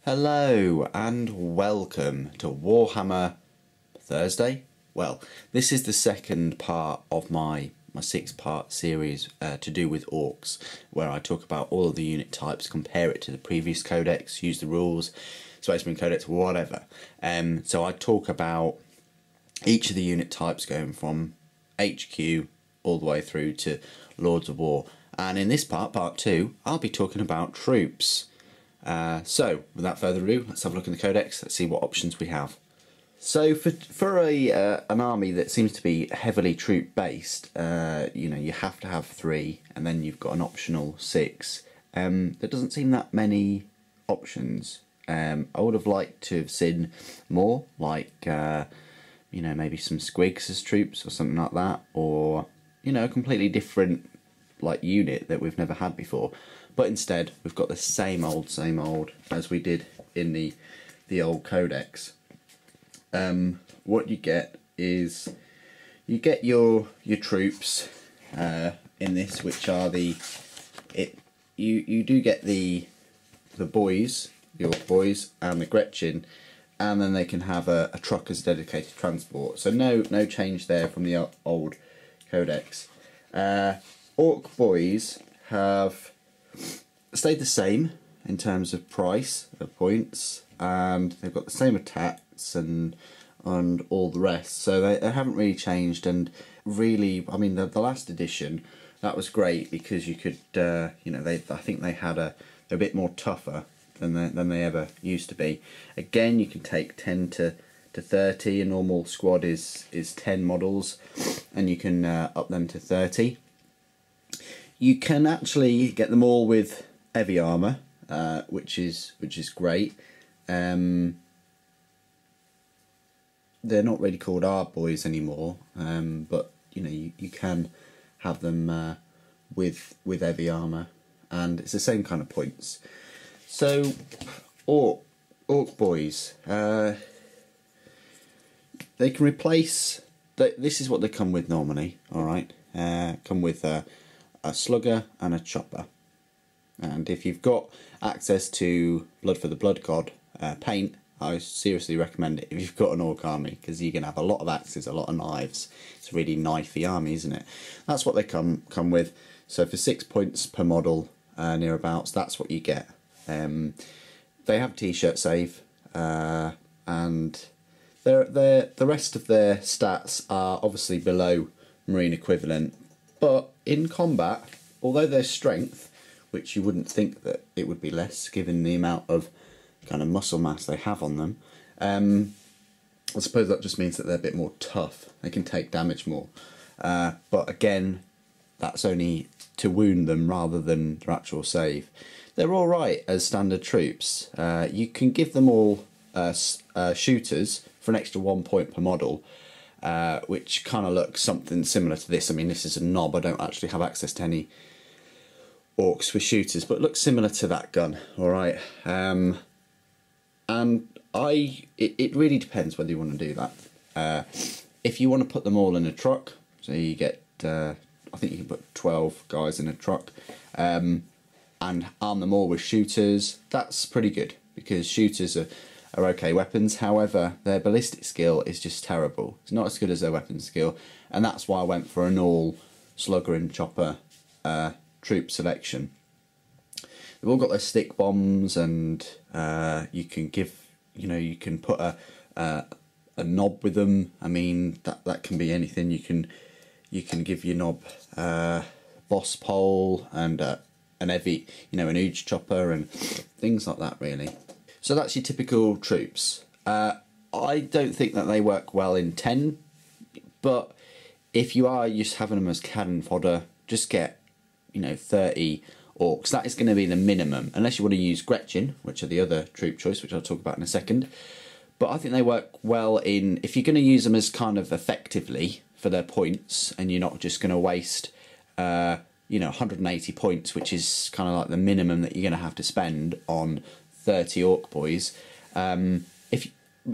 Hello and welcome to Warhammer Thursday. Well, this is the second part of my 6-part series to do with orcs, where I talk about all of the unit types, compare it to the previous codex, use the rules, Space Marine Codex, whatever. So I talk about each of the unit types going from HQ all the way through to Lords of War. And in this part 2, I'll be talking about troops. So, without further ado, let's have a look in the codex. Let's see what options we have. So, for an army that seems to be heavily troop based, you have to have 3, and then you've got an optional 6. There doesn't seem that many options. I would have liked to have seen more, like maybe some squigs as troops or something like that, or a completely different unit that we've never had before. But instead, we've got the same old as we did in the old codex. What you get is you get your troops in this, which are you do get the boys, the Ork Boyz and the Gretchin, and then they can have a truck as dedicated transport. So no change there from the old codex. Ork Boyz have stayed the same in terms of price of points, and they've got the same attacks and all the rest, so they haven't really changed. And really, I mean, the last edition, that was great because you could I think they had they're a bit more tougher than they ever used to be. Again, you can take 10 to 30. A normal squad is 10 models, and you can up them to 30. You can actually get them all with heavy armour, which is great. They're not really called Ork Boyz anymore, but you can have them with heavy armour, and it's the same kind of points. So Ork Boyz, they can replace. This is what they come with normally. All right, come with a slugger and a chopper. And if you've got access to Blood for the Blood God paint, I seriously recommend it if you've got an orc army, because you can have a lot of axes, a lot of knives. It's a really knifey army, isn't it? That's what they come with. So for 6 points per model, nearabouts, that's what you get. They have t-shirt save, and the rest of their stats are obviously below Marine equivalent, but in combat, although their strength, which you wouldn't think that it would be less given the amount of kind of muscle mass they have on them, I suppose that just means that they're a bit more tough. They can take damage more. But again, that's only to wound them rather than their actual save. They're alright as standard troops. You can give them all shooters for an extra 1 point per model, which kind of looks something similar to this. I mean, this is a knob. I don't actually have access to any orcs with shooters, but it looks similar to that gun. All right, and it really depends whether you want to do that. If you want to put them all in a truck, so you get I think you can put 12 guys in a truck, and arm them all with shooters. That's pretty good, because shooters are okay weapons. However, their ballistic skill is just terrible. It's not as good as their weapon skill, and that's why I went for an all slugger and chopper troop selection. They've all got their stick bombs, and you can you can put a knob with them. I mean, that can be anything. You can give your knob boss pole and an heavy, an huge chopper and things like that, really. So that's your typical troops. I don't think that they work well in 10, but if you are just having them as cannon fodder, just get 30 orcs. That is going to be the minimum, unless you want to use Gretchin, which are the other troop choice, which I'll talk about in a second. But I think they work well if you're going to use them as kind of effectively for their points, and you're not just going to waste 180 points, which is kind of like the minimum that you're going to have to spend on 30 Ork Boyz.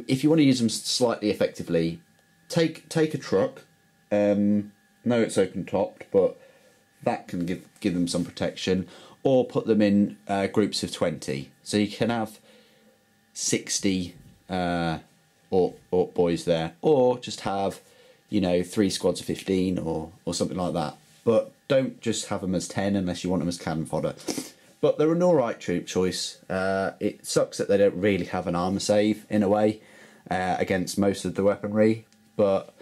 If you want to use them slightly effectively, take a truck. No, it's open topped, but that can give them some protection. Or put them in groups of 20. So you can have 60 Ork Boyz there, or just have, you know, 3 squads of 15 or something like that. But don't just have them as 10 unless you want them as cannon fodder. But they're an alright troop choice. It sucks that they don't really have an armour save in a way against most of the weaponry, but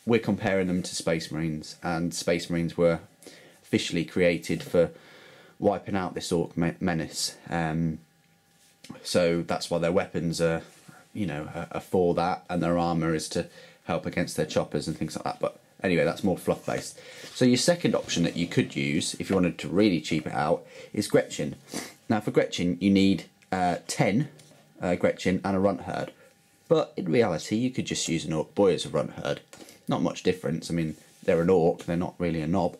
we're comparing them to Space Marines, and Space Marines were officially created for wiping out this Ork menace. So that's why their weapons are, you know, are for that, and their armour is to help against their choppers and things like that. But anyway, that's more fluff based. So your second option that you could use, if you wanted to really cheap it out, is Gretchin. Now for Gretchin, you need 10 Gretchin and a runt herd. But in reality, you could just use an Ork Boy as a runt herd. Not much difference. I mean, they're an Ork, they're not really a knob.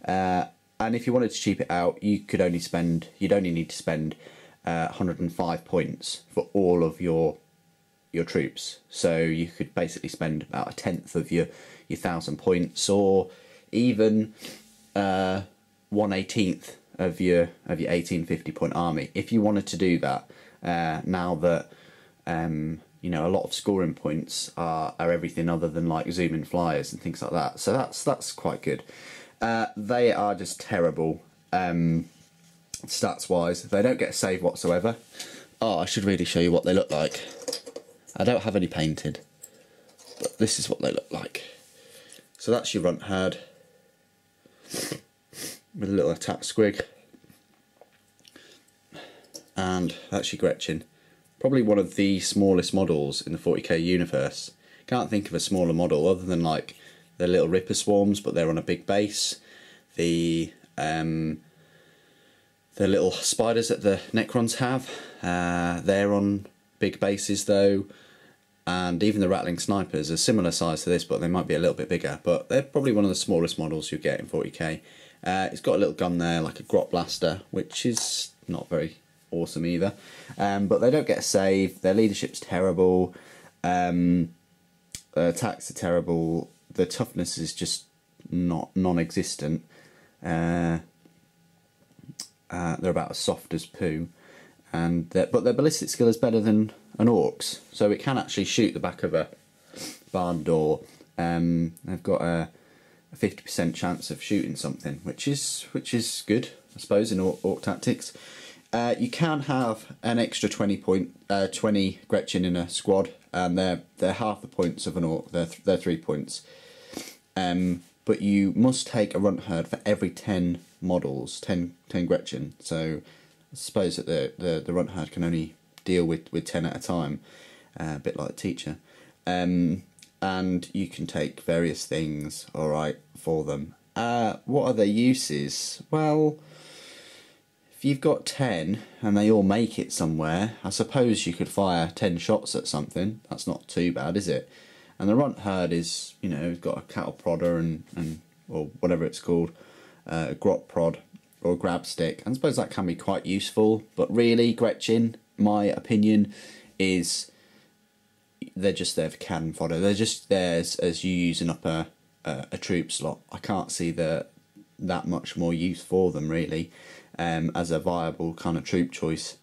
And if you wanted to cheap it out, you'd only need to spend 105 points for all of your troops. So you could basically spend about a tenth of your 1,000 points, or even 1/18 of your 1850 point army, if you wanted to do that. Now that you know, a lot of scoring points are everything other than like zoom-in flyers and things like that. So that's quite good. They are just terrible stats wise. They don't get a save whatsoever. Oh, I should really show you what they look like. I don't have any painted, but this is what they look like. So that's your runt herd with a little attack squig, and that's your Gretchin. Probably one of the smallest models in the 40k universe. Can't think of a smaller model other than like the little Ripper swarms, but they're on a big base. The little spiders that the Necrons have, they're on big bases though. And even the rattling snipers are similar size to this, but they might be a little bit bigger. But they're probably one of the smallest models you get in 40k. It's got a little gun there, like a grot blaster, which is not very awesome either. But they don't get a save. Their leadership's terrible. Their attacks are terrible. The toughness is just non-existent. They're about as soft as poo. But their ballistic skill is better than an Orc's, so it can actually shoot the back of a barn door. They've got a 50% chance of shooting something, which is good, I suppose, in Orc tactics. You can have an extra 20 Gretchin in a squad, and they're half the points of an Orc. They're 3 points. But you must take a runt herd for every 10 models, 10 Gretchin. So I suppose that the runt herd can only deal with 10 at a time, a bit like a teacher. And you can take various things, alright, for them. What are their uses? Well, if you've got 10 and they all make it somewhere, I suppose you could fire 10 shots at something. That's not too bad, is it? And the runt herd is, you know, got a cattle prodder and or whatever it's called, a grot prod or a grab stick. And I suppose that can be quite useful, but really, Gretchin, my opinion, is they're just there for cannon fodder. They're just there as you using up a troop slot. I can't see that much more use for them, really, as a viable kind of troop choice,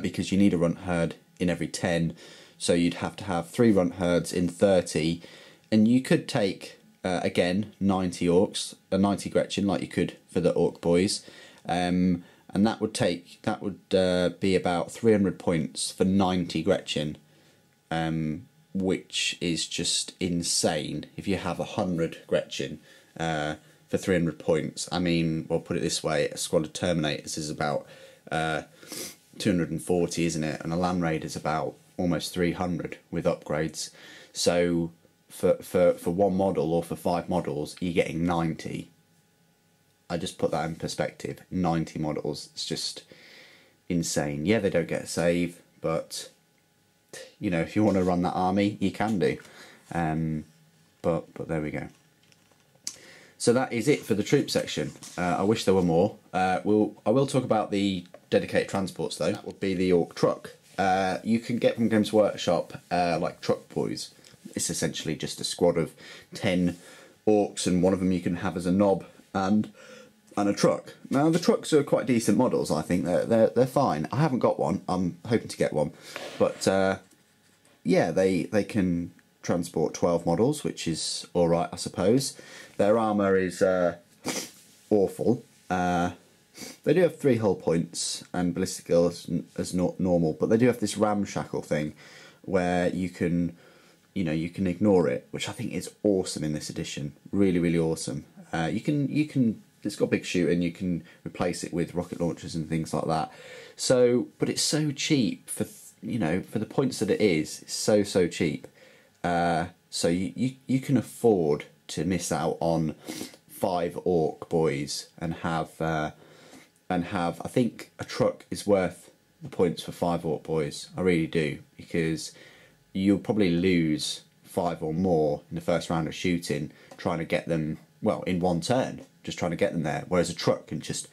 because you need a runt herd in every 10, so you'd have to have 3 runt herds in 30, and you could take again 90 Orcs, 90 Gretchin, like you could for the Ork Boyz, and that would be about 300 points for 90 Gretchin, which is just insane. If you have 100 Gretchin for 300 points, I mean, well, put it this way, a squad of Terminators is about 240, isn't it? And a Land Raider is about almost 300 with upgrades. So for one model or for 5 models, you're getting 90. I just put that in perspective. 90 models. It's just insane. Yeah, they don't get a save, but you know, if you want to run that army, you can do. But there we go. So that is it for the troop section. I wish there were more. I will talk about the dedicated transports though. That would be the Ork truck. You can get from Games Workshop like Truck Boys. It's essentially just a squad of 10 Orcs, and one of them you can have as a knob. And and a truck. Now the trucks are quite decent models. I think they're fine. I haven't got one. I'm hoping to get one, but yeah, they can transport 12 models, which is all right, I suppose. Their armour is awful. They do have 3 hull points and ballistic skills as normal, but they do have this ramshackle thing where you can, you can ignore it, which I think is awesome in this edition. Really, really awesome. You can. It's got big shooting. You can replace it with rocket launchers and things like that. So, but it's so cheap for for the points that it is. It's so cheap. So you can afford to miss out on 5 Ork Boyz and have I think a truck is worth the points for 5 Ork Boyz. I really do, because you'll probably lose 5 or more in the first round of shooting trying to get them, well, in one turn, just trying to get them there, whereas a truck can just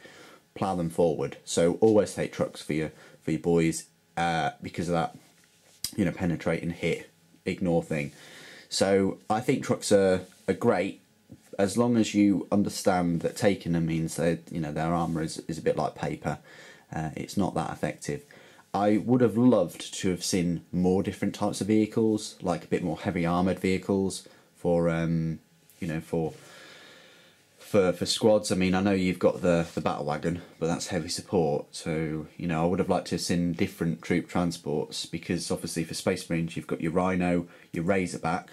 plough them forward. So always take trucks for your boys, because of that, penetrate and hit, ignore thing. So I think trucks are great, as long as you understand that taking them means that their armour is a bit like paper. It's not that effective. I would have loved to have seen more different types of vehicles, like a bit more heavy armoured vehicles for for squads. I mean, I know you've got the battle wagon, but that's heavy support. So I would have liked to have seen different troop transports, because obviously for Space Marines you've got your Rhino, your Razorback.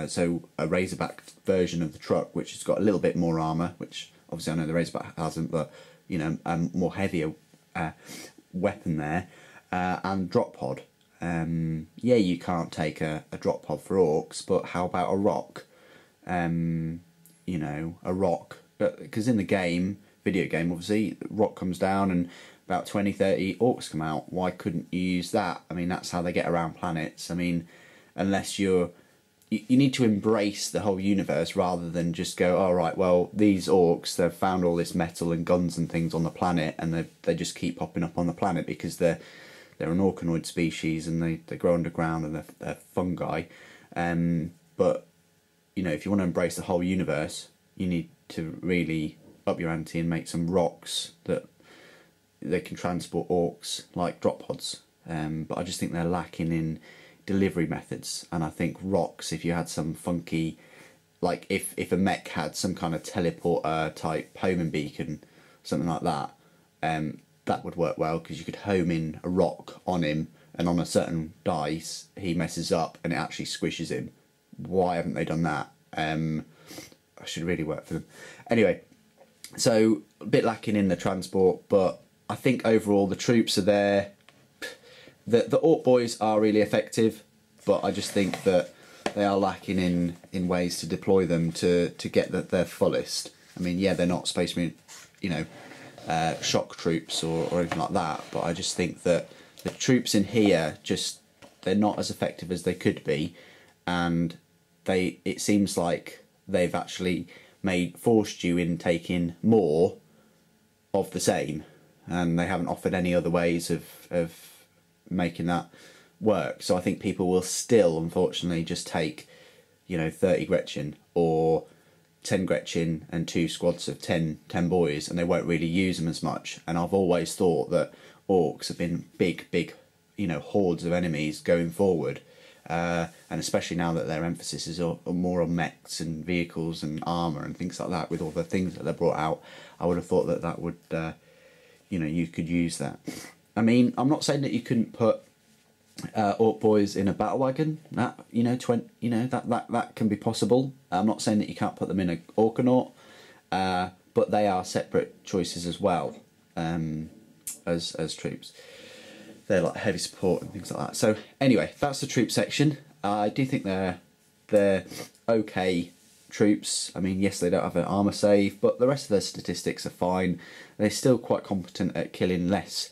So a Razorback version of the truck, which has got a little bit more armour, which obviously I know the Razorback hasn't, but a more heavier weapon there, and drop pod. Yeah, you can't take a drop pod for orcs, but how about a rock? A rock, because in the video game, obviously, rock comes down and about 20-30 orcs come out. Why couldn't you use that? I mean, that's how they get around planets. I mean, unless you need to embrace the whole universe rather than just go, all right, well, these orcs, they've found all this metal and guns and things on the planet, and they just keep popping up on the planet because they're an orcanoid species and they grow underground and they're fungi. But if you want to embrace the whole universe, you need to really up your ante and make some rocks that they can transport orcs like drop pods. But I just think they're lacking in delivery methods, and I think rocks, if you had some funky, like if a mech had some kind of teleporter type homing beacon, something like that, that would work well, because you could home in a rock on him, and on a certain dice he messes up and it actually squishes him. Why haven't they done that? I should really work for them. Anyway, so a bit lacking in the transport, but I think overall the troops are there. The Ork Boyz are really effective, but I just think that they are lacking in ways to deploy them to get their fullest. I mean, yeah, they're not Space Marine, shock troops or anything like that, but I just think that the troops in here, they're not as effective as they could be, and it seems like they've actually forced you in taking more of the same, and they haven't offered any other ways of making that work. So I think people will still, unfortunately, just take 30 Gretchin or 10 Gretchin and 2 squads of 10 boys, and they won't really use them as much. And I've always thought that orcs have been big hordes of enemies going forward, and especially now that their emphasis is more on mechs and vehicles and armour and things like that, with all the things that they brought out, I would have thought that would you could use that. I mean, I'm not saying that you couldn't put Ork Boyz in a battle wagon. That that can be possible. I'm not saying that you can't put them in a Orkanaut, but they are separate choices as well, as troops. They're like heavy support and things like that. So anyway, that's the troop section. I do think they're okay troops. I mean, yes, they don't have an armour save, but the rest of their statistics are fine. They're still quite competent at killing less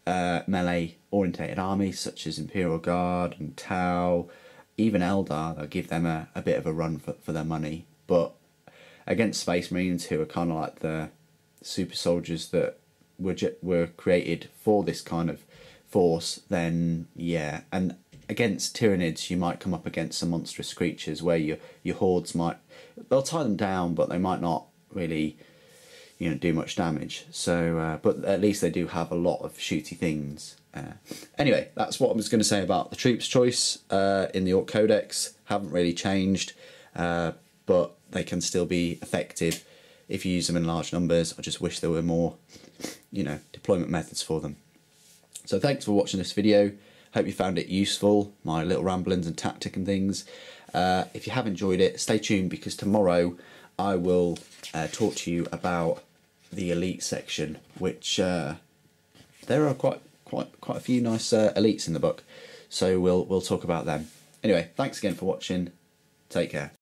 melee orientated armies such as Imperial Guard and Tau, even Eldar. They'll give them a bit of a run for their money, but against Space Marines, who are kind of like the super soldiers that were created for this kind of force, then yeah. And against Tyranids you might come up against some monstrous creatures where your hordes they'll tie them down, but they might not really do much damage. So, but at least they do have a lot of shooty things. Anyway, that's what I was going to say about the troops choice in the Ork Codex. Haven't really changed, but they can still be effective if you use them in large numbers. I just wish there were more, deployment methods for them. So thanks for watching this video. Hope you found it useful, my little ramblings and tactic and things. If you have enjoyed it, stay tuned, because tomorrow I will talk to you about the elite section, which there are quite a few nice elites in the book. So we'll talk about them. Anyway, thanks again for watching. Take care.